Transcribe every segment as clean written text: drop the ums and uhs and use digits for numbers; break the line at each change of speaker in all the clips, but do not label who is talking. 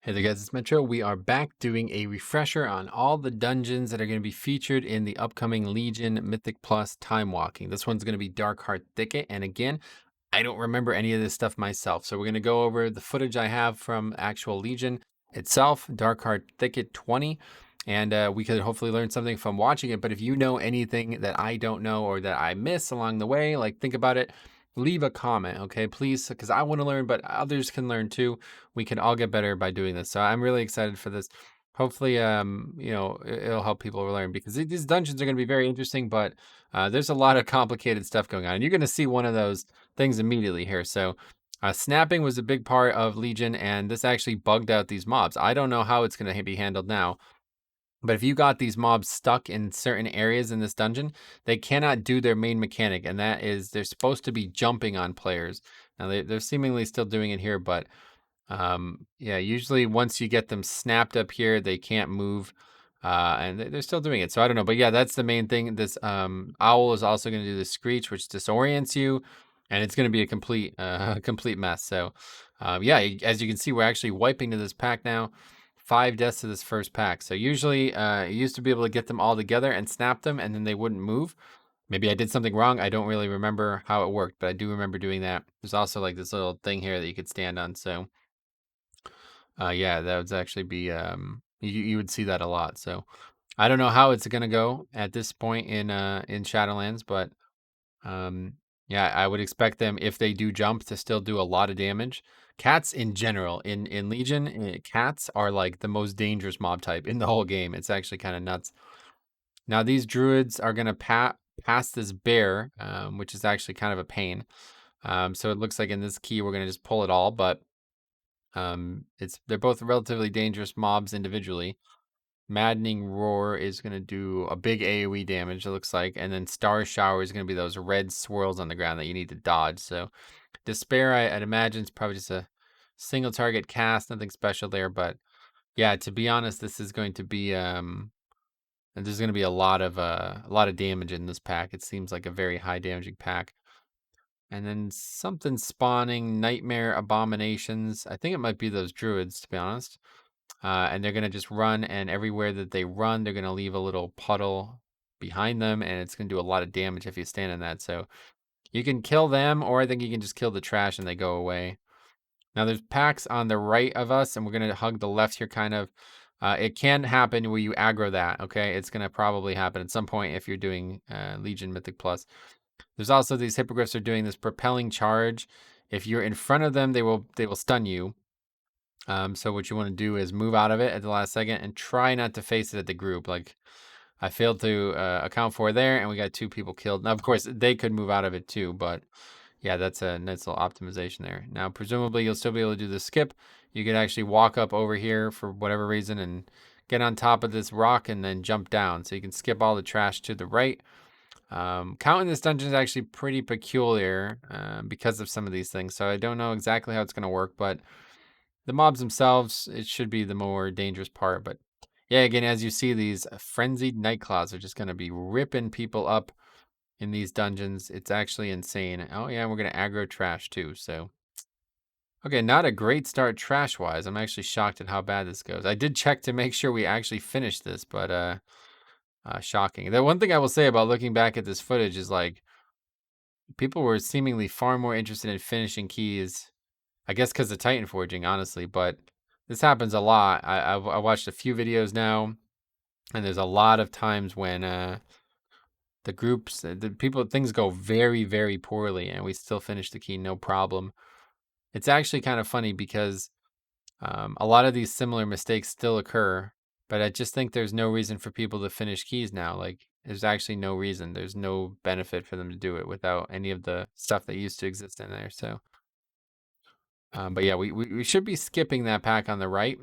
Hey there guys, it's Metro. We are back doing a refresher on all the dungeons that are going to be featured in the upcoming Legion Mythic Plus Timewalking. This one's going to be Darkheart Thicket, and again, I don't remember any of this stuff myself. So we're going to go over the footage I have from actual Legion itself, Darkheart Thicket 20, and we could hopefully learn something from watching it. But if you know anything that I don't know or that I miss along the way, like think about it, leave a comment, okay, please, because I want to learn, but others can learn too. We can all get better by doing this. So I'm really excited for this. Hopefully, it'll help people learn because these dungeons are going to be very interesting, but there's a lot of complicated stuff going on. And you're going to see one of those things immediately here. So snapping was a big part of Legion, and this actually bugged out these mobs. I don't know how it's going to be handled now. But if you got these mobs stuck in certain areas in this dungeon, they cannot do their main mechanic, and that is they're supposed to be jumping on players. Now they're seemingly still doing it here, but yeah, usually once you get them snapped up here, they can't move, and they're still doing it. So I don't know, but yeah, that's the main thing. This owl is also going to do the screech, which disorients you, and it's going to be a complete complete mess. So yeah, as you can see, we're actually wiping to this pack now. 5 deaths to this first pack. So usually you used to be able to get them all together and snap them, and then they wouldn't move. Maybe I did something wrong. I don't really remember how it worked, but I do remember doing that. There's also like this little thing here that you could stand on. So yeah, that would actually be you would see that a lot. So I don't know how it's gonna go at this point in Shadowlands, but um yeah, I would expect them, if they do jump, to still do a lot of damage. Cats in general in Legion, cats are like the most dangerous mob type in the whole game. It's actually kind of nuts. Now these druids are gonna pass this bear, which is actually kind of a pain. So it looks like in this key we're gonna just pull it all, but they're both relatively dangerous mobs individually. Maddening Roar is going to do a big AoE damage, it looks like, and then Star Shower is going to be those red swirls on the ground that you need to dodge. So Despair, I'd imagine, is probably just a single target cast, nothing special there. But yeah, to be honest, this is going to be and there's going to be a lot of damage in this pack. It seems like a very high damaging pack. And then something spawning, Nightmare Abominations. I think it might be those druids, to be honest. And they're going to just run, and everywhere that they run, they're going to leave a little puddle behind them, and it's going to do a lot of damage if you stand in that. So you can kill them, or I think you can just kill the trash and they go away. Now there's packs on the right of us, and we're going to hug the left here kind of. It can happen where you aggro that, okay? It's going to probably happen at some point if you're doing Legion Mythic Plus. There's also these hippogriffs are doing this propelling charge. If you're in front of them, they will stun you. So what you want to do is move out of it at the last second and try not to face it at the group. Like I failed to account for there, and we got 2 people killed. Now, of course, they could move out of it too, but yeah, that's a nice little optimization there. Now, presumably, you'll still be able to do the skip. You could actually walk up over here for whatever reason and get on top of this rock and then jump down. So you can skip all the trash to the right. Counting this dungeon is actually pretty peculiar because of some of these things. So I don't know exactly how it's going to work, but the mobs themselves, it should be the more dangerous part. But yeah, again, as you see, these frenzied nightclaws are just going to be ripping people up in these dungeons. It's actually insane. Oh yeah, we're going to aggro trash too. So okay, not a great start trash wise. I'm actually shocked at how bad this goes. I did check to make sure we actually finished this, but shocking. The one thing I will say about looking back at this footage is like people were seemingly far more interested in finishing keys, I guess because of Titan forging, honestly, but this happens a lot. I watched a few videos now, and there's a lot of times when the groups, the people, things go very, very poorly, and we still finish the key no problem. It's actually kind of funny because a lot of these similar mistakes still occur, but I just think there's no reason for people to finish keys now. Like, there's actually no reason. There's no benefit for them to do it without any of the stuff that used to exist in there. So. But yeah, we should be skipping that pack on the right.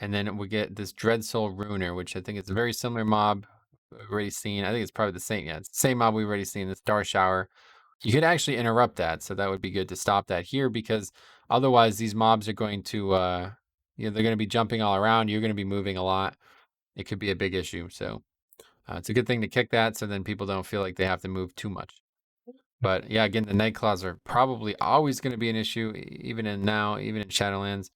And then we get this Dreadsoul Ruiner, which I think is a very similar mob we've already seen. I think it's probably the same. Yeah, it's the same mob we've already seen, the Star Shower. You could actually interrupt that. So that would be good to stop that here, because otherwise these mobs are going to, they're going to be jumping all around. You're going to be moving a lot. It could be a big issue. So it's a good thing to kick that, so then people don't feel like they have to move too much. But yeah, again, the Nightclaws are probably always going to be an issue, even in Shadowlands.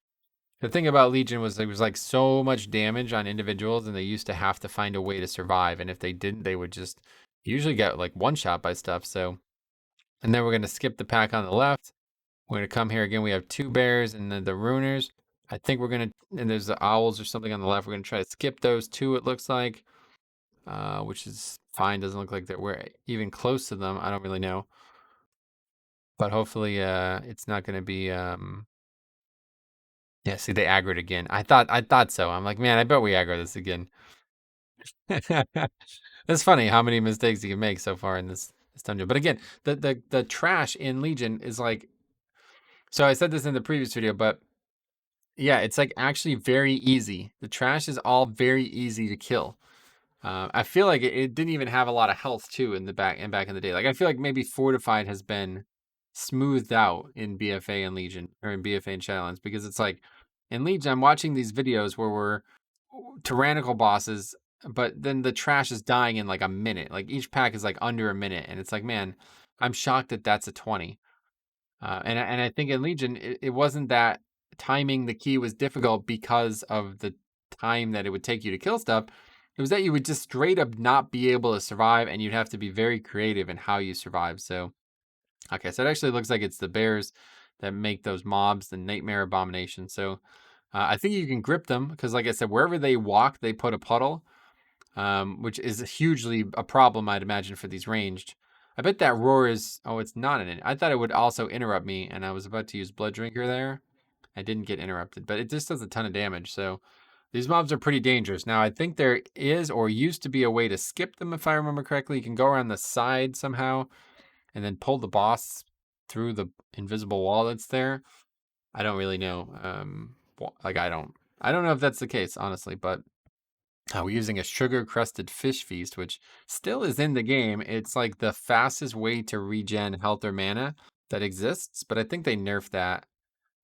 The thing about Legion was there was like so much damage on individuals, and they used to have to find a way to survive. And if they didn't, they would just usually get like one shot by stuff. So, and then we're gonna skip the pack on the left. We're gonna come here again. We have two bears and then the runers. I think we're gonna, and there's the owls or something on the left. We're gonna try to skip those two. It looks like, which is fine. Doesn't look like that we're even close to them. I don't really know, but hopefully, it's not gonna be. Yeah, see, they aggroed again. I thought so. I'm like, man, I bet we aggro this again. It's funny how many mistakes you can make so far in this dungeon. But again, the trash in Legion is like, so I said this in the previous video, but yeah, it's like actually very easy. The trash is all very easy to kill. I feel like it didn't even have a lot of health too in the back in the day. Like I feel like maybe Fortified has been smoothed out in BFA and Legion or in BFA and Shadowlands, because it's like in Legion I'm watching these videos where we're tyrannical bosses, but then the trash is dying in like a minute. Like each pack is like under a minute, and it's like, man, I'm shocked that that's a 20. And I think in Legion it wasn't that timing the key was difficult because of the time that it would take you to kill stuff. It was that you would just straight up not be able to survive, and you'd have to be very creative in how you survive. So, okay, so it actually looks like it's the bears that make those mobs, the nightmare abomination. So, I think you can grip them because, like I said, wherever they walk, they put a puddle, which is hugely a problem, I'd imagine, for these ranged. I bet that roar is. Oh, it's not in it. I thought it would also interrupt me, and I was about to use Blood Drinker there. I didn't get interrupted, but it just does a ton of damage. So these mobs are pretty dangerous. Now, I think there is or used to be a way to skip them, if I remember correctly. You can go around the side somehow and then pull the boss through the invisible wall that's there. I don't really know. Like I don't know if that's the case, honestly, but we're using a sugar-crusted fish feast, which still is in the game. It's like the fastest way to regen health or mana that exists, but I think they nerfed that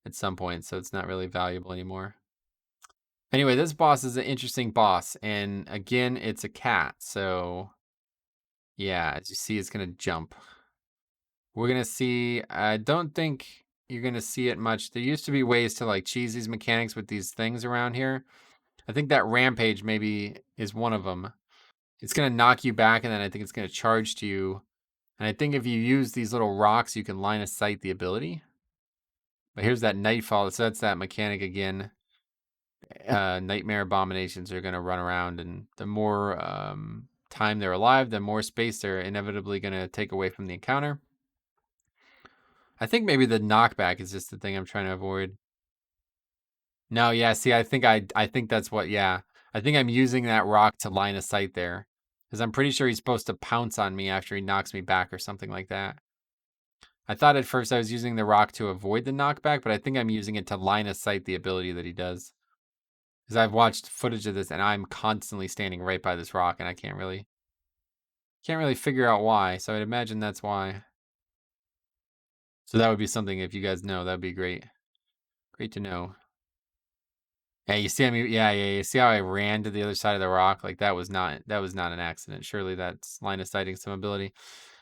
at some point, so it's not really valuable anymore. Anyway, this boss is an interesting boss, and again, it's a cat, so yeah, as you see, it's gonna jump. We're gonna see, I don't think you're gonna see it much. There used to be ways to like cheese these mechanics with these things around here. I think that rampage maybe is one of them. It's gonna knock you back, and then I think it's gonna charge to you. And I think if you use these little rocks, you can line of sight the ability. But here's that nightfall, so that's that mechanic again. Nightmare abominations are gonna run around, and the more time they're alive, the more space they're inevitably gonna take away from the encounter. I think maybe the knockback is just the thing I'm trying to avoid. No, yeah, see, I think that's what, yeah. I think I'm using that rock to line of sight there. Because I'm pretty sure he's supposed to pounce on me after he knocks me back or something like that. I thought at first I was using the rock to avoid the knockback, but I think I'm using it to line of sight the ability that he does. Because I've watched footage of this, and I'm constantly standing right by this rock, and I can't really figure out why. So I'd imagine that's why. So that would be something, if you guys know, that'd be great. Great to know. Yeah, you see, you see how I ran to the other side of the rock? Like that was not an accident. Surely that's line of sighting some ability.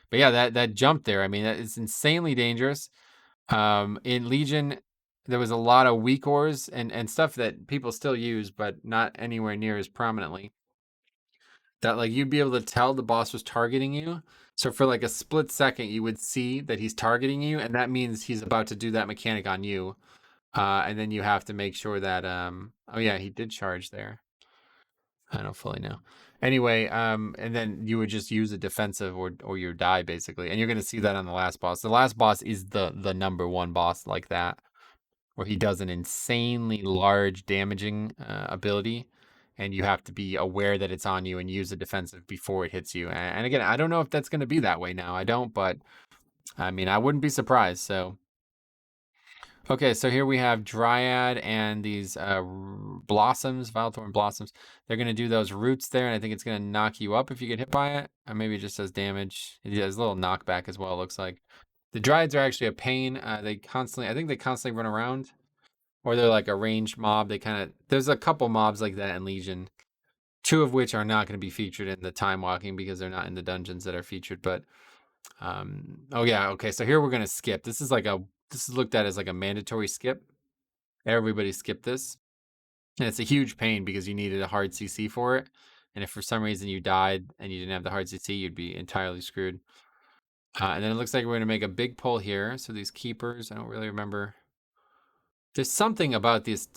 But yeah, that jump there, I mean, that is insanely dangerous. In Legion, there was a lot of weak ores and stuff that people still use, but not anywhere near as prominently. That like you'd be able to tell the boss was targeting you. So for like a split second, you would see that he's targeting you, and that means he's about to do that mechanic on you. And then you have to make sure that oh yeah, he did charge there. I don't fully know. Anyway, and then you would just use a defensive or you die basically. And you're gonna see that on the last boss. The last boss is the number one boss like that, where he does an insanely large damaging ability, and you have to be aware that it's on you and use a defensive before it hits you. And again, I don't know if that's gonna be that way now. I don't, but I mean, I wouldn't be surprised. So okay, so here we have Dryad and these blossoms, Vilethorn blossoms. They're going to do those roots there, and I think it's going to knock you up if you get hit by it. Or maybe it just does damage. It has a little knockback as well, it looks like. The Dryads are actually a pain. I think they constantly run around. Or they're like a ranged mob. There's a couple mobs like that in Legion. Two of which are not going to be featured in the time walking because they're not in the dungeons that are featured. But, oh yeah, okay, so here we're going to skip. This is looked at as like a mandatory skip. Everybody skip this. And it's a huge pain because you needed a hard CC for it. And if for some reason you died and you didn't have the hard CC, you'd be entirely screwed. And then it looks like we're going to make a big pull here. So these keepers, I don't really remember. There's something about this.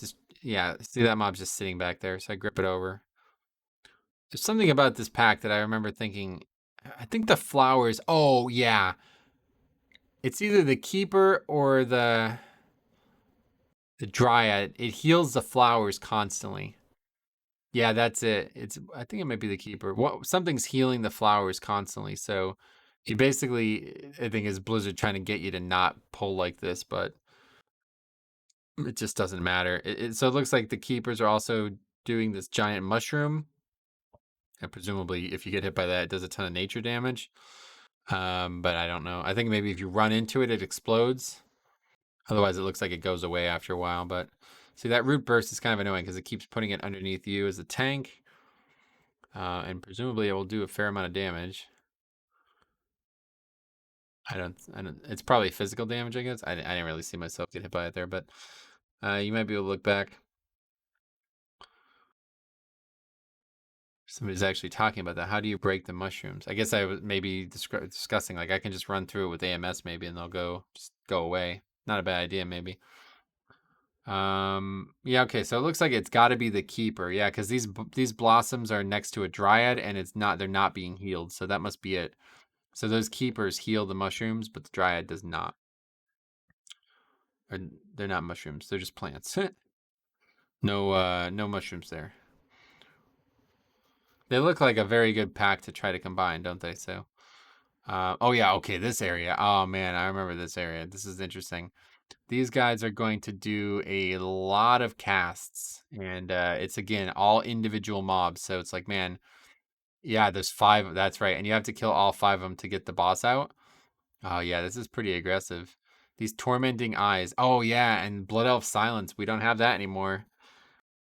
Yeah, see that mob's just sitting back there. So I grip it over. There's something about this pack that I remember thinking. I think the flowers. Oh, yeah. It's either the keeper or the dryad. It heals the flowers constantly. Yeah, that's it. I think it might be the keeper. Something's healing the flowers constantly. So you basically, I think, is Blizzard trying to get you to not pull like this, but it just doesn't matter. So it looks like the keepers are also doing this giant mushroom. And presumably, if you get hit by that, it does a ton of nature damage. But I don't know. I think maybe if you run into it, it explodes. Otherwise, it looks like it goes away after a while. But see, that root burst is kind of annoying because it keeps putting it underneath you as a tank. And presumably, it will do a fair amount of damage. I don't. It's probably physical damage, I guess. I didn't really see myself get hit by it there, but you might be able to look back. Somebody's actually talking about that. How do you break the mushrooms? I guess I was maybe discussing, like, I can just run through it with AMS maybe and they'll just go away. Not a bad idea, maybe. Yeah, okay, so it looks like it's got to be the keeper. Yeah, because these blossoms are next to a dryad and they're not being healed, so that must be it. So those keepers heal the mushrooms, but the dryad does not. Or they're not mushrooms, they're just plants. No mushrooms there. They look like a very good pack to try to combine, don't they? So, oh yeah, okay, this area. Oh man, I remember this area. This is interesting. These guys are going to do a lot of casts, and it's again all individual mobs. So it's like, man, yeah, there's 5. That's right, and you have to kill all 5 of them to get the boss out. Oh yeah, this is pretty aggressive. These tormenting eyes. Oh yeah, and Blood Elf Silence. We don't have that anymore.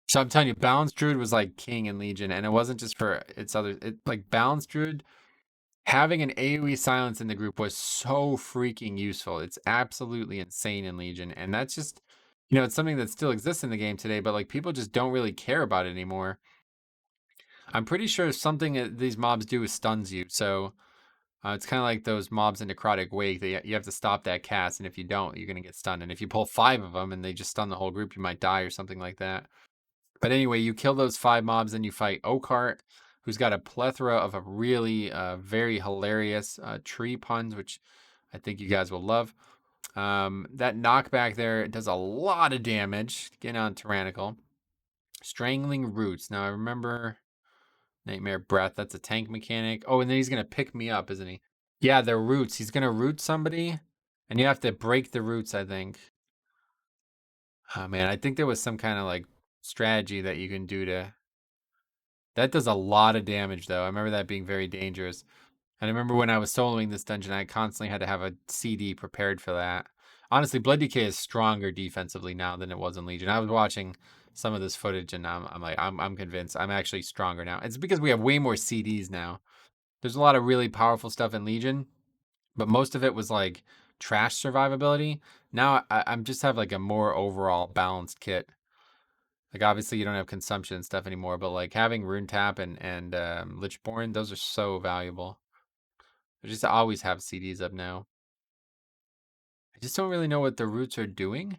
So I'm telling you, Balanced Druid was like king in Legion, and it wasn't just for its other. Like Balanced Druid, having an AoE silence in the group was so freaking useful. It's absolutely insane in Legion, and that's just, it's something that still exists in the game today, but like people just don't really care about it anymore. I'm pretty sure something that these mobs do is stuns you, so it's kind of like those mobs in Necrotic Wake that you have to stop that cast, and if you don't, you're gonna get stunned. And if you pull 5 of them and they just stun the whole group, you might die or something like that. But anyway, you kill those 5 mobs, then you fight Oakheart, who's got a plethora of a really very hilarious tree puns, which I think you guys will love. That knockback there does a lot of damage. Getting on Tyrannical. Strangling Roots. Now I remember Nightmare Breath. That's a tank mechanic. Oh, and then he's going to pick me up, isn't he? Yeah, they're roots. He's going to root somebody, and you have to break the roots, I think. Oh, man, I think there was some kind of like strategy that you can do to. That does a lot of damage, though. I remember that being very dangerous. And I remember when I was soloing this dungeon, I constantly had to have a CD prepared for that. Honestly, Blood Decay is stronger defensively now than it was in Legion. I was watching some of this footage, and I'm convinced I'm actually stronger now. It's because we have way more CDs now. There's a lot of really powerful stuff in Legion, but most of it was like trash survivability. Now I'm just have like a more overall balanced kit. Like obviously you don't have consumption and stuff anymore, but like having Rune Tap and Lichborn, those are so valuable. I just always have CDs up now. I just don't really know what the roots are doing.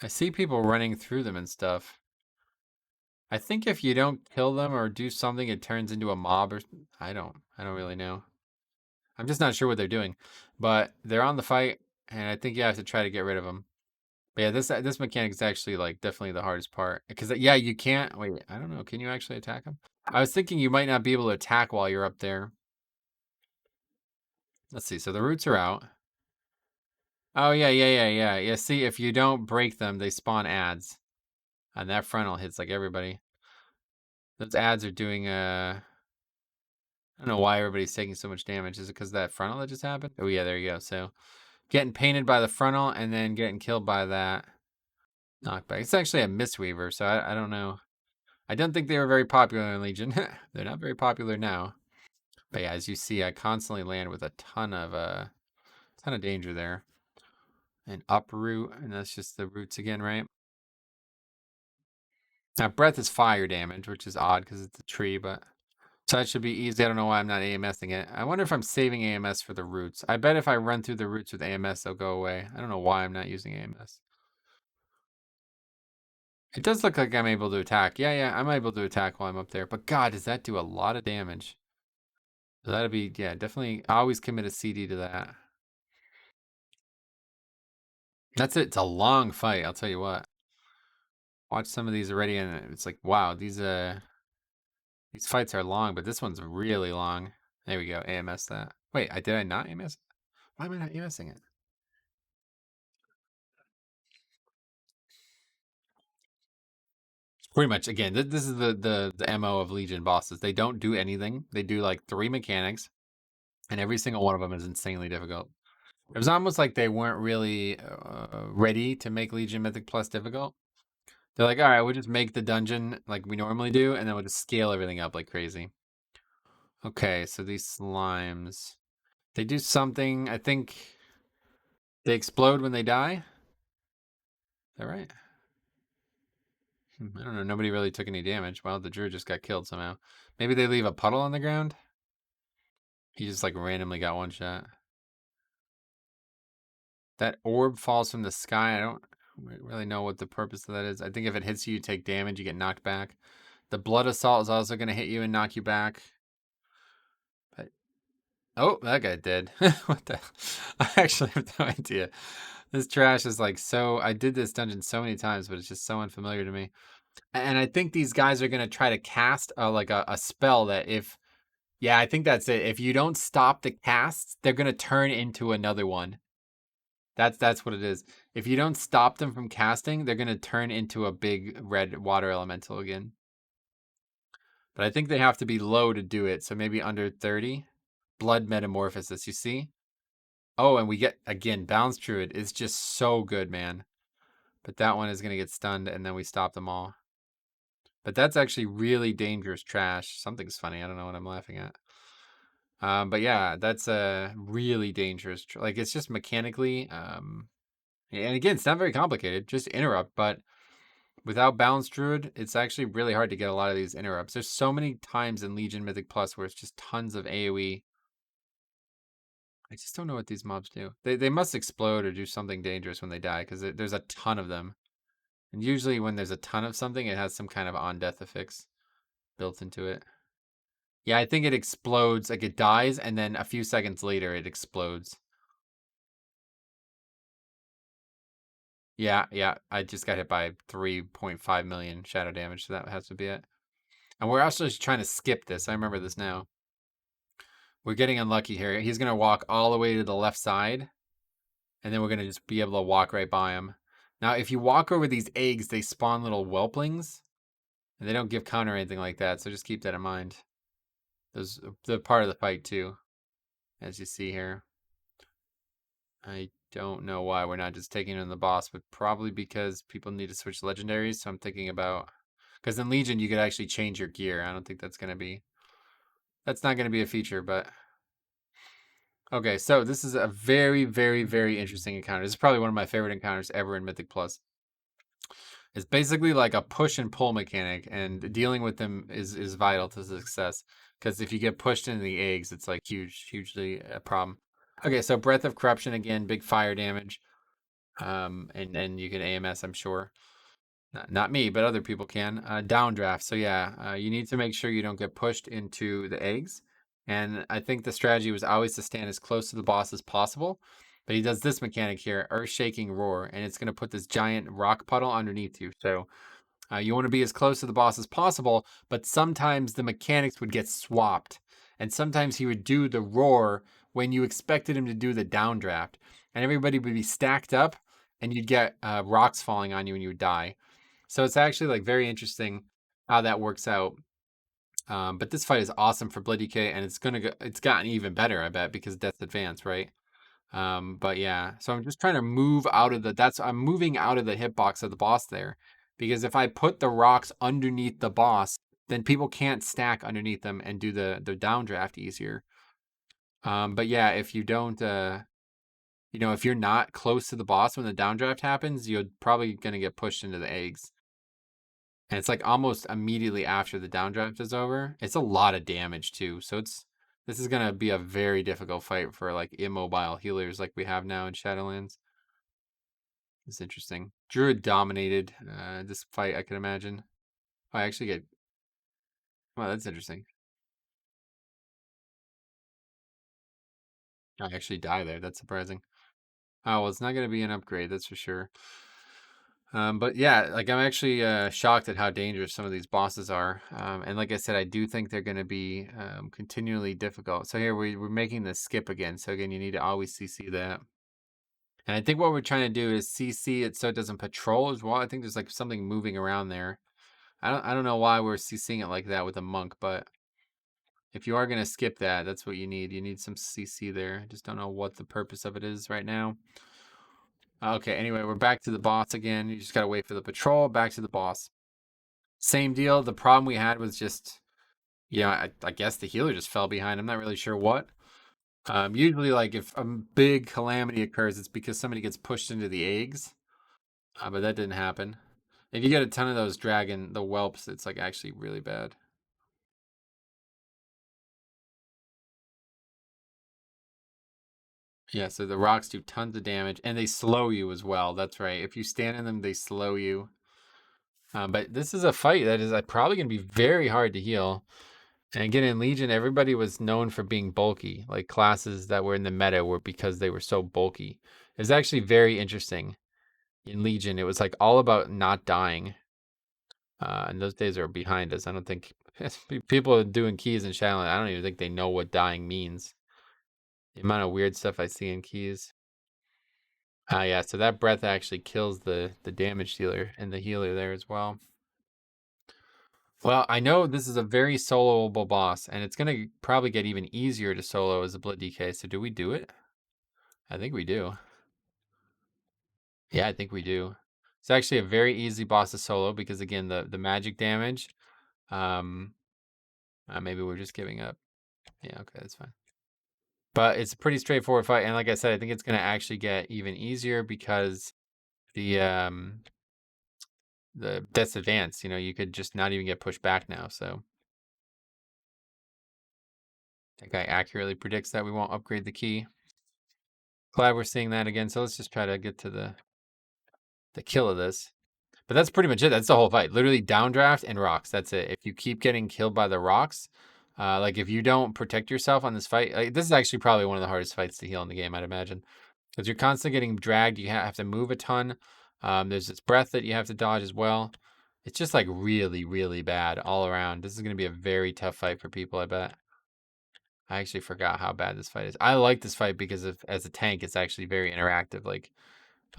I see people running through them and stuff. I think if you don't kill them or do something, it turns into a mob or I don't really know. I'm just not sure what they're doing, but they're on the fight, and I think you have to try to get rid of them. But yeah, this mechanic is actually like definitely the hardest part because yeah, you can't wait. I don't know. Can you actually attack them? I was thinking you might not be able to attack while you're up there. Let's see. So the roots are out. Oh yeah. See, if you don't break them, they spawn ads, and that frontal hits like everybody. Those ads are doing I don't know why everybody's taking so much damage. Is it because of that frontal that just happened? Oh yeah, there you go. So getting painted by the frontal and then getting killed by that knockback. It's actually a Mistweaver, so I don't know. I don't think they were very popular in Legion. They're not very popular now. But yeah, as you see, I constantly land with a ton of danger there. and uproot, and that's just the roots again, right? Now, breath is fire damage, which is odd because it's a tree, but so that should be easy. I don't know why I'm not AMSing it. I wonder if I'm saving AMS for the roots. I bet if I run through the roots with AMS, they'll go away. I don't know why I'm not using AMS. It does look like I'm able to attack. Yeah, I'm able to attack while I'm up there. But God, does that do a lot of damage? So that'd be, yeah, definitely. I always commit a CD to that. That's it. It's a long fight. I'll tell you what. Watch some of these already, and it's like, wow, these fights are long, but this one's really long. There we go. AMS that. Wait, did I not AMS? Why am I not AMSing it? Pretty much. Again, this is the MO of Legion bosses. They don't do anything. They do like 3 mechanics, and every single one of them is insanely difficult. It was almost like they weren't really ready to make Legion Mythic Plus difficult. They're like, all right, we'll just make the dungeon like we normally do, and then we'll just scale everything up like crazy. Okay, so these slimes, they do something. I think they explode when they die. Is that right? I don't know. Nobody really took any damage. Well, the druid just got killed somehow. Maybe they leave a puddle on the ground. He just like randomly got one shot. That orb falls from the sky. I don't really know what the purpose of that is. I think if it hits you, you take damage, you get knocked back. The blood assault is also going to hit you and knock you back. But oh, that guy did. What the? I actually have no idea. This trash is like so. I did this dungeon so many times, but it's just so unfamiliar to me. And I think these guys are going to try to cast like a spell that if, yeah, I think that's it. If you don't stop the casts, they're going to turn into another one. That's what it is. If you don't stop them from casting, they're going to turn into a big red water elemental again. But I think they have to be low to do it, so maybe under 30. Blood Metamorphosis, you see? Oh, and we get, again, Bounce Druid is just so good, man. But that one is going to get stunned, and then we stop them all. But that's actually really dangerous trash. Something's funny. I don't know what I'm laughing at. But yeah, that's a really dangerous. Like, it's just mechanically. And again, it's not very complicated. Just interrupt. But without Balanced Druid, it's actually really hard to get a lot of these interrupts. There's so many times in Legion Mythic Plus where it's just tons of AoE. I just don't know what these mobs do. They must explode or do something dangerous when they die because there's a ton of them. And usually when there's a ton of something, it has some kind of on-death affix built into it. Yeah, I think it explodes, like it dies, and then a few seconds later it explodes. Yeah, I just got hit by 3.5 million shadow damage, so that has to be it. And we're also just trying to skip this. I remember this now. We're getting unlucky here. He's going to walk all the way to the left side, and then we're going to just be able to walk right by him. Now, if you walk over these eggs, they spawn little whelplings, and they don't give counter or anything like that, so just keep that in mind. They're part of the fight, too, as you see here. I don't know why we're not just taking on the boss, but probably because people need to switch legendaries. So I'm thinking about, because in Legion you could actually change your gear. I don't think that's not going to be a feature, but okay. So this is a very, very, very interesting encounter. This is probably one of my favorite encounters ever in Mythic Plus. It's basically like a push and pull mechanic, and dealing with them is vital to success. Because if you get pushed into the eggs, it's like hugely a problem. Okay, so Breath of Corruption again, big fire damage. And you can AMS, I'm sure. Not me, but other people can. Downdraft. So yeah, you need to make sure you don't get pushed into the eggs. And I think the strategy was always to stand as close to the boss as possible. But he does this mechanic here, Earth Shaking Roar, and it's going to put this giant rock puddle underneath you. So you want to be as close to the boss as possible, but sometimes the mechanics would get swapped. And sometimes he would do the roar when you expected him to do the downdraft. And everybody would be stacked up, and you'd get rocks falling on you and you would die. So it's actually like very interesting how that works out. But this fight is awesome for Bloody K, and it's gotten even better, I bet, because Death's Advance, right? But yeah, so I'm just trying to move out of I'm moving out of the hitbox of the boss there, because if I put the rocks underneath the boss, then people can't stack underneath them and do the downdraft easier. But yeah, if you don't, you know, if you're not close to the boss when the downdraft happens, you're probably gonna get pushed into the eggs. And it's like almost immediately after the downdraft is over. It's a lot of damage too. So this is gonna be a very difficult fight for like immobile healers like we have now in Shadowlands. It's interesting. Druid dominated this fight, I can imagine. Oh, I actually get. Well, that's interesting. I actually die there. That's surprising. Oh, well, it's not going to be an upgrade, that's for sure. But yeah, like I'm actually shocked at how dangerous some of these bosses are. And like I said, I do think they're going to be continually difficult. So here we're making the skip again. So again, you need to always CC that. And I think what we're trying to do is CC it so it doesn't patrol as well. I think there's like something moving around there. I don't know why we're CCing it like that with a monk, but if you are going to skip that, that's what you need. You need some CC there. I just don't know what the purpose of it is right now. Okay, anyway, we're back to the boss again. You just got to wait for the patrol. Back to the boss. Same deal. The problem we had was just, I guess the healer just fell behind. I'm not really sure what. Usually, like, if a big calamity occurs, it's because somebody gets pushed into the eggs. But that didn't happen. If you get a ton of those the whelps, it's, like, actually really bad. Yeah, so the rocks do tons of damage, and they slow you as well. That's right. If you stand in them, they slow you. But this is a fight that is probably going to be very hard to heal. And again, in Legion, everybody was known for being bulky. Like classes that were in the meta were because they were so bulky. It's actually very interesting. In Legion, it was like all about not dying. And those days are behind us. I don't think people are doing keys in Shadowlands. I don't even think they know what dying means. The amount of weird stuff I see in keys. Yeah, so that breath actually kills the damage dealer and the healer there as well. Well, I know this is a very soloable boss, and it's gonna probably get even easier to solo as a Blood DK. So do we do it? I think we do. Yeah, I think we do. It's actually a very easy boss to solo because again, the magic damage. Um, maybe we're just giving up. Yeah, okay, that's fine. But it's a pretty straightforward fight, and like I said, I think it's gonna actually get even easier because the death's advanced. You know, you could just not even get pushed back now. So that guy accurately predicts that we won't upgrade the key. Glad we're seeing that again. So let's just try to get to the kill of this. But that's pretty much it. That's the whole fight. Literally downdraft and rocks. That's it. If you keep getting killed by the rocks, like if you don't protect yourself on this fight, like, this is actually probably one of the hardest fights to heal in the game, I'd imagine. Because you're constantly getting dragged. You have to move a ton. There's this breath that you have to dodge as well. It's just like really, really bad all around. This is going to be a very tough fight for people, I bet. I actually forgot how bad this fight is. I like this fight because as a tank, it's actually very interactive. Like,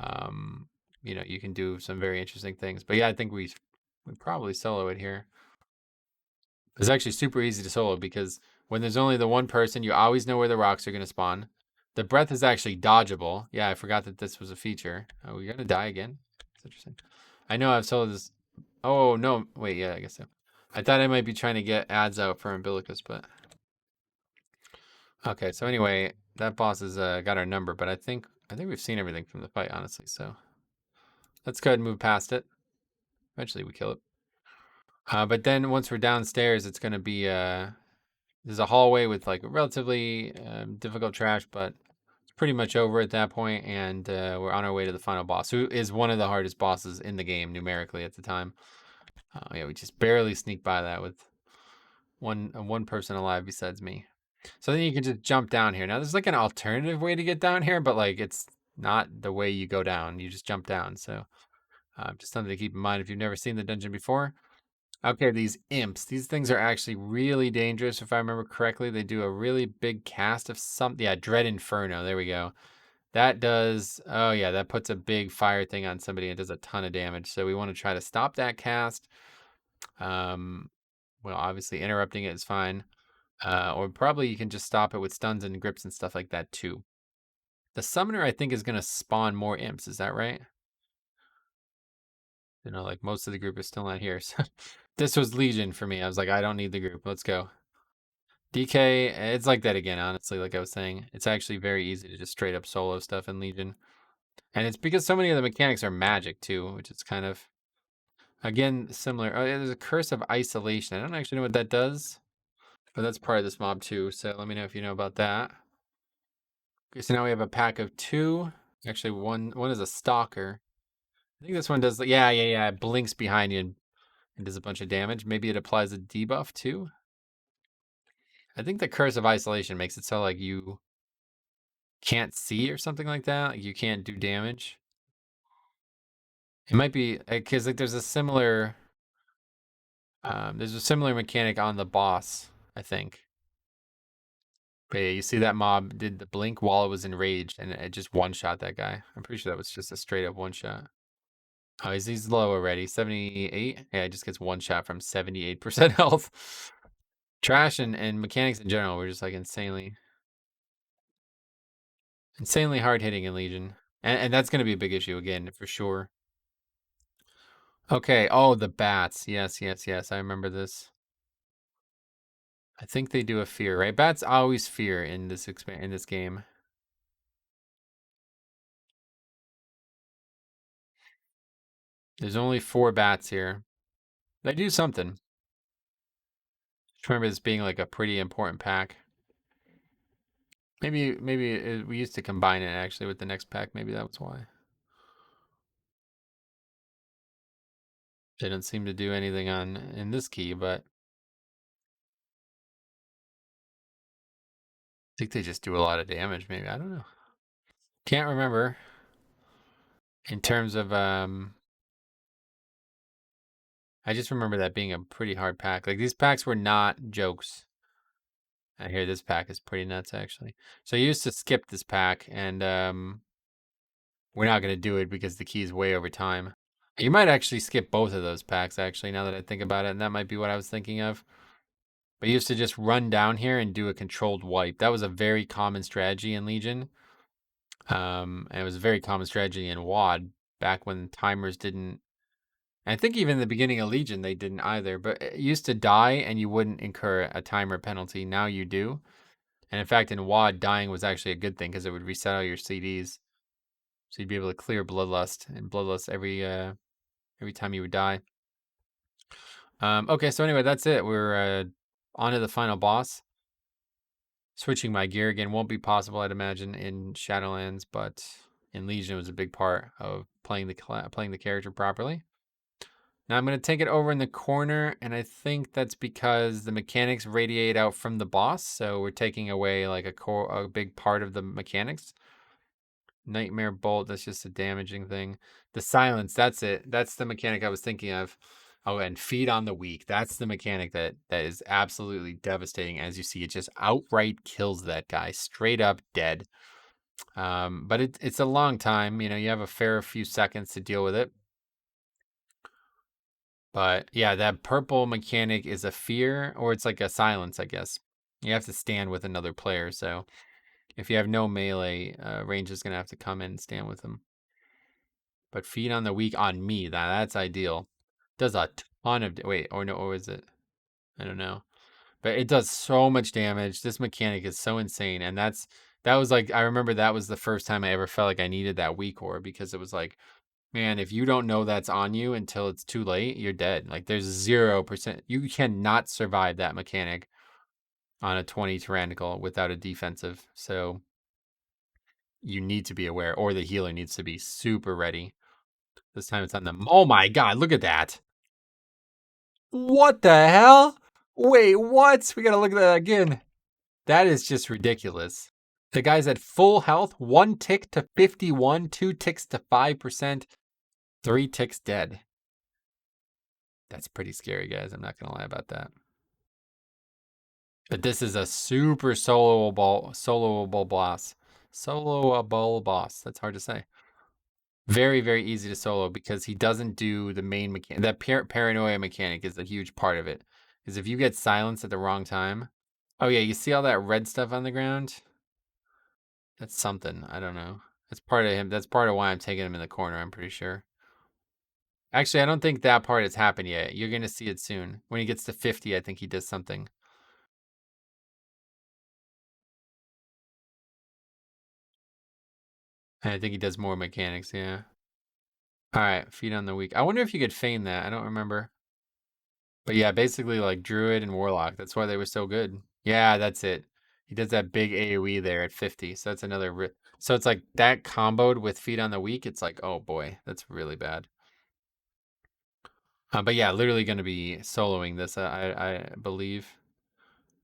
um, you can do some very interesting things. But yeah, I think we probably solo it here. It's actually super easy to solo because when there's only the one person, you always know where the rocks are going to spawn. The breath is actually dodgeable. Yeah, I forgot that this was a feature. Are we going to die again? That's interesting. I know I've soloed this. Oh, no. Wait, yeah, I guess so. I thought I might be trying to get ads out for Umbilicus, but... Okay, so anyway, that boss has got our number, but I think we've seen everything from the fight, honestly, so... Let's go ahead and move past it. Eventually we kill it. But then once we're downstairs, it's going to be... there's a hallway with like relatively difficult trash, but it's pretty much over at that point, and we're on our way to the final boss, who is one of the hardest bosses in the game numerically at the time. Yeah, we just barely sneak by that with one person alive besides me. So then you can just jump down here. Now there's like an alternative way to get down here, but like it's not the way you go down. You just jump down. So just something to keep in mind if you've never seen the dungeon before. Okay, these imps. These things are actually really dangerous. If I remember correctly, they do a really big cast of something. Yeah, Dread Inferno. There we go. That does, oh yeah, that puts a big fire thing on somebody and does a ton of damage. So we want to try to stop that cast. Well, obviously interrupting it is fine. Or probably you can just stop it with stuns and grips and stuff like that too. The summoner, I think, is going to spawn more imps. Is that right? You know, like most of the group is still not here. So this was Legion for me. I was like, I don't need the group. Let's go. DK, it's like that again, honestly, like I was saying. It's actually very easy to just straight up solo stuff in Legion. And it's because so many of the mechanics are magic too, which is kind of, again, similar. Oh, yeah, there's a Curse of Isolation. I don't actually know what that does, but that's part of this mob too. So let me know if you know about that. Okay, so now we have a pack of 2. Actually, one is a Stalker. I think this one does, yeah. It blinks behind you and does a bunch of damage. Maybe it applies a debuff too. I think the Curse of Isolation makes it so like you can't see or something like that. Like you can't do damage. It might be because like there's a similar mechanic on the boss, I think. But yeah, you see that mob did the blink while it was enraged, and it just one-shot that guy. I'm pretty sure that was just a straight-up one-shot. Oh, he's low already. 78? Yeah, it just gets one shot from 78% health. Trash and mechanics in general were just like insanely hard hitting in Legion. And that's going to be a big issue again, for sure. Okay. Oh, the bats. Yes. I remember this. I think they do a fear, right? Bats always fear in this game. There's only 4 bats here. They do something. Just remember this being like a pretty important pack. Maybe we used to combine it actually with the next pack. Maybe that was why. Didn't seem to do anything in this key, but I think they just do a lot of damage. Maybe, I don't know. Can't remember. In terms of I just remember that being a pretty hard pack. Like these packs were not jokes. I hear this pack is pretty nuts actually. So I used to skip this pack, and we're not gonna do it because the key is way over time. You might actually skip both of those packs actually, now that I think about it, and that might be what I was thinking of. But I used to just run down here and do a controlled wipe. That was a very common strategy in Legion. And it was a very common strategy in WoD back when timers didn't. I think even in the beginning of Legion they didn't either. But it used to die and you wouldn't incur a timer penalty. Now you do. And in fact, in WoD, dying was actually a good thing because it would reset all your CDs, so you'd be able to clear Bloodlust and Bloodlust every time you would die. Okay, so anyway, that's it. We're on to the final boss. Switching my gear again won't be possible, I'd imagine, in Shadowlands, but in Legion it was a big part of playing the character properly. Now I'm going to take it over in the corner, and I think that's because the mechanics radiate out from the boss, so we're taking away like a big part of the mechanics. Nightmare Bolt, that's just a damaging thing. The Silence, that's it. That's the mechanic I was thinking of. Oh, and Feed on the Weak. That's the mechanic that is absolutely devastating. As you see, it just outright kills that guy. Straight up dead. But it's a long time. You know, you have a fair few seconds to deal with it. But yeah, that purple mechanic is a fear, or it's like a silence, I guess. You have to stand with another player, so if you have no melee, range is going to have to come in and stand with them. But Feed on the Weak on me, that's ideal. Does a ton of, wait, or no, or is it? I don't know. But it does so much damage. This mechanic is so insane. And that was like, I remember that was the first time I ever felt like I needed that weak ore, because it was like, man, if you don't know that's on you until it's too late, you're dead. Like there's 0%. You cannot survive that mechanic on a 20 tyrannical without a defensive. So you need to be aware, or the healer needs to be super ready. This time it's on them. Oh my god, look at that. What the hell? Wait, what? We gotta look at that again. That is just ridiculous. The guy's at full health, 1 tick to 51, 2 ticks to 5%, 3 ticks dead. That's pretty scary, guys. I'm not gonna lie about that. But this is a super soloable boss. Soloable boss. That's hard to say. Very, very easy to solo because he doesn't do the main mechanic. That paranoia mechanic is a huge part of it. Because if you get silenced at the wrong time. Oh yeah, you see all that red stuff on the ground? That's something. I don't know. That's part of him. That's part of why I'm taking him in the corner, I'm pretty sure. Actually, I don't think that part has happened yet. You're going to see it soon. When he gets to 50, I think he does something. I think he does more mechanics, yeah. All right, feed on the weak. I wonder if you could feign that. I don't remember. But yeah, basically like Druid and Warlock. That's why they were so good. Yeah, that's it. He does that big AoE there at 50. So that's another. So it's like that comboed with feed on the weak. It's like, oh boy, that's really bad. But yeah, literally going to be soloing this, I believe.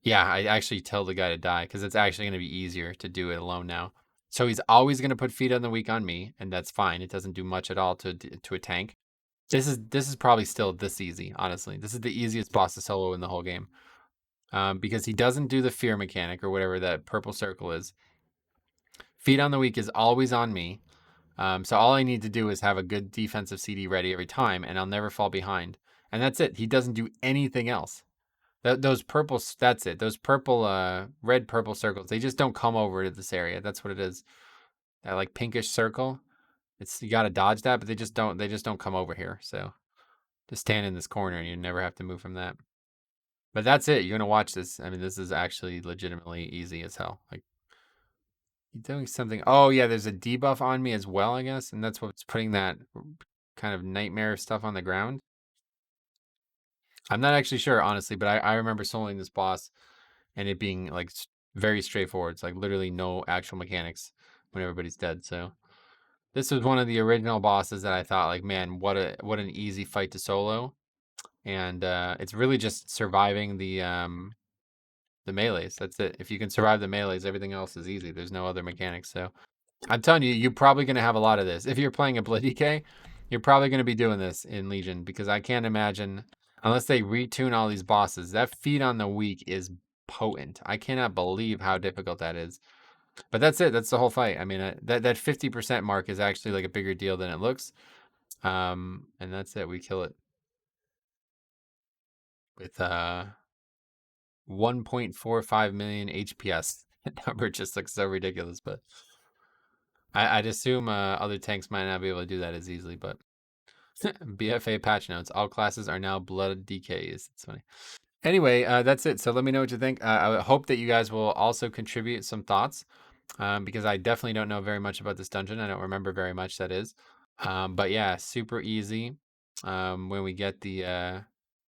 Yeah, I actually tell the guy to die because it's actually going to be easier to do it alone now. So he's always going to put feed on the weak on me, and that's fine. It doesn't do much at all to a tank. This is probably still this easy, honestly. This is the easiest boss to solo in the whole game. Because he doesn't do the fear mechanic or whatever that purple circle is. Feed on the weak is always on me. So all I need to do is have a good defensive CD ready every time, and I'll never fall behind. And that's it. He doesn't do anything else. Those purple, that's it. Those purple, red purple circles, they just don't come over to this area. That's what it is. That like pinkish circle. It's you got to dodge that, but they just don't. They just don't come over here. So just stand in this corner, and you never have to move from that. But that's it. You're gonna watch this. I mean, this is actually legitimately easy as hell. Like you're doing something. Oh yeah, there's a debuff on me as well, I guess, and that's what's putting that kind of nightmare stuff on the ground. I'm not actually sure, honestly, but I remember soloing this boss and it being like very straightforward. It's like literally no actual mechanics when everybody's dead. So this was one of the original bosses that I thought like, man, what an easy fight to solo. And it's really just surviving the melees. That's it. If you can survive the melees, everything else is easy. There's no other mechanics. So I'm telling you, you're probably going to have a lot of this. If you're playing a Blood DK, you're probably going to be doing this in Legion because I can't imagine, unless they retune all these bosses, that feed on the weak is potent. I cannot believe how difficult that is. But that's it. That's the whole fight. I mean, that 50% mark is actually like a bigger deal than it looks. And that's it. We kill it with 1.45 million HPS. That number just looks so ridiculous, but I'd assume other tanks might not be able to do that as easily, but BFA patch notes. All classes are now blood DKs. It's funny. Anyway, that's it. So let me know what you think. I hope that you guys will also contribute some thoughts because I definitely don't know very much about this dungeon. I don't remember very much, that is. But yeah, super easy. When we get the,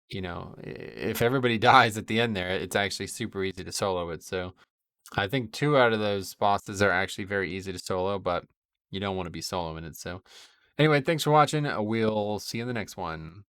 if everybody dies at the end there, it's actually super easy to solo it. So I think 2 out of those bosses are actually very easy to solo, but you don't want to be soloing it. So anyway, thanks for watching. We'll see you in the next one.